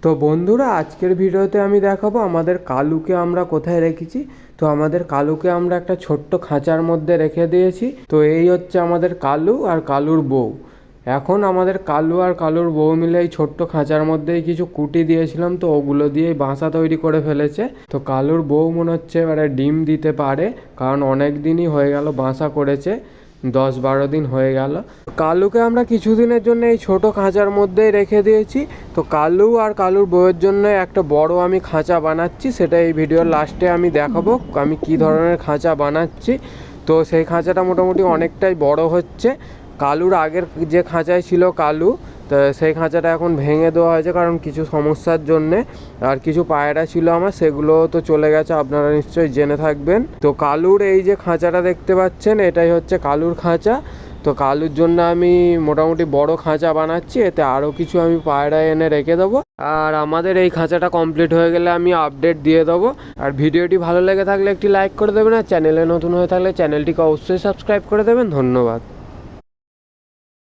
তো বন্ধুরা, আজকের ভিডিওতে আমি দেখাবো আমাদের কালুকে আমরা কোথায় রেখেছি। তো আমাদের কালুকে আমরা একটা ছোট্ট খাঁচার মধ্যে রেখে দিয়েছি। তো এই হচ্ছে আমাদের কালু আর কালুর বউ। এখন আমাদের কালু আর কালুর বউ মিলে এই ছোট্ট খাঁচার মধ্যেই কিছু কুটি দিয়েছিলাম, তো ওগুলো দিয়েই বাসা তৈরি করে ফেলেছে। তো কালুর বউ মনে হচ্ছে এবারে ডিম দিতে পারে, কারণ অনেক দিনই হয়ে গেল বাসা করেছে, 10-12 দিন হয়ে গেল। কালুকে আমরা কিছুদিনের জন্য এই ছোট খাঁচার মধ্যেই রেখে দিয়েছি। তো কালু আর কালুর বউয়ের জন্য একটা বড় আমি খাঁচা বানাচ্ছি, সেটা এই ভিডিওর লাস্টে আমি দেখাবো আমি কি ধরনের খাঁচা বানাচ্ছি। তো সেই খাঁচাটা মোটামুটি অনেকটাই বড় হচ্ছে। কালুর আগের যে খাঁচায় ছিল কালু, তো সেই খাঁচাটা এখন ভেঙে দেওয়া হয়েছে কারণ কিছু সমস্যার জন্যে। আর কিছু পায়রা ছিল আমার, সেগুলো তো চলে গেছে, আপনারা নিশ্চয়ই জেনে থাকবেন। তো কালুর এই যে খাঁচাটা দেখতে পাচ্ছেন, এটাই হচ্ছে কালুর খাঁচা। তো কালুর জন্য আমি মোটামুটি বড় খাঁচা বানাচ্ছি, এতে আরও কিছু আমি পায়রা এনে রেখে দেবো। আর আমাদের এই খাঁচাটা কমপ্লিট হয়ে গেলে আমি আপডেট দিয়ে দেবো। আর ভিডিওটি ভালো লেগে থাকলে একটি লাইক করে দেবেন, আর চ্যানেলে নতুন হয়ে থাকলে চ্যানেলটিকে অবশ্যই সাবস্ক্রাইব করে দেবেন। ধন্যবাদ।